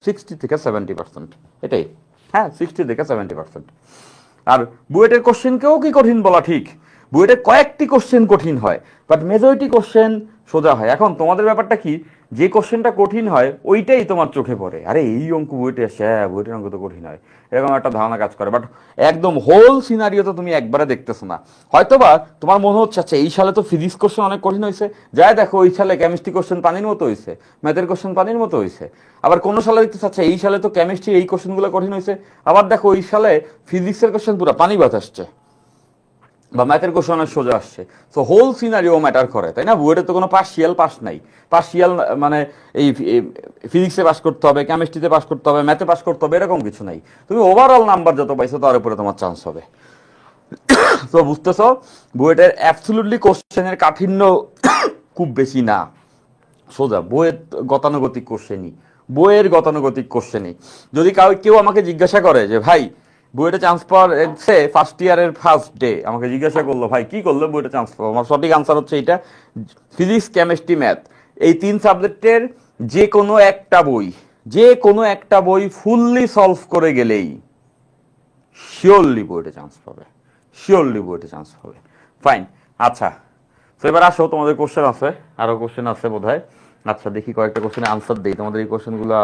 60 থেকে 70%, এটাই। হ্যাঁ, 60 থেকে 70%। আর বুয়েটের কোশ্চেনকেও কি কঠিন বলা ঠিক? বুয়েটের কয়েকটি কোশ্চেন কঠিন হয়, বাট মেজরিটি কোশ্চেন সোজা হয়। এখন তোমাদের ব্যাপারটা কি, যে কোশ্চেনটা কঠিন হয় ওইটাই তোমার চোখে পড়ে, আরে এই অঙ্ক বুয়েটে আসে, হ্যাঁ বুয়েটের অঙ্ক তো কঠিন হয়, এরকম একটা ধারণা কাজ করে। বাট একদম হোল সিনারিও তো তুমি একবারে দেখতেছো না। হয়তোবা তোমার মনে হচ্ছে আচ্ছা এই সালে তো ফিজিক্স কোশ্চেন অনেক কঠিন হয়েছে, যাই দেখো ওই সালে কেমিস্ট্রি কোশ্চেন পানির মতো হয়েছে, ম্যাথের কোশ্চেন পানির মতো হয়েছে। আবার কোনো সালে দেখতেছে আচ্ছা এই সালে তো কেমিস্ট্রি এই কোশ্চেনগুলো কঠিন হয়েছে, আবার দেখো ওই সালে ফিজিক্সের কোশ্চেন পুরো পানি বাত আসছে, বা ম্যাথের কোশ্চেন অনেক সোজা আসছে। সো হোল সিনারিও ম্যাটার করে, তাই না? বুয়েটে তো কোনো পার্সিয়াল পাস নাই। পার্সিয়াল মানে এই ফিজিক্সে পাস করতে হবে, কেমিস্ট্রিতে পাস করতে হবে, ম্যাথে পাস করতে হবে, এরকম কিছু নাই। তুমি ওভারঅল নাম্বার যত পাইছো তার উপরে তোমার চান্স হবে। তো বুঝতেছো, বুয়েটের অ্যাবসলিউটলি কোশ্চেনের কাঠিন্য খুব বেশি না, সোজা। বইয়ের গতানুগতিক কোশ্চেনই, বইয়ের গতানুগতিক কোশ্চেনই। যদি কেউ আমাকে জিজ্ঞাসা করে যে ভাই বুয়েটে চান্স পাওয়ার ফার্স্ট ইয়ারের ফার্স্ট ডে আমাকে জিজ্ঞাসা করলো ভাই কি করলো বুয়েটে চান্স পাবো, আমার সঠিক আনসার হচ্ছে এটা, ফিজিক্স কেমিস্ট্রি ম্যাথ, এই 3 সাবজেক্টের যে কোনো একটা বই, যে কোনো একটা বই ফুললি সলভ করে গেলেই শিওরলি বুয়েটে চান্স পাবে, শিওরলি বুয়েটে চান্স পাবে। ফাইন, আচ্ছা। তো এবার আসো, তোমাদের কোশ্চেন আছে, আরো কোশ্চেন আছে বোধহয়। আচ্ছা দেখি কয়েকটা কোশ্চেনের আনসার দিই, তোমাদের এই কোশ্চেনগুলো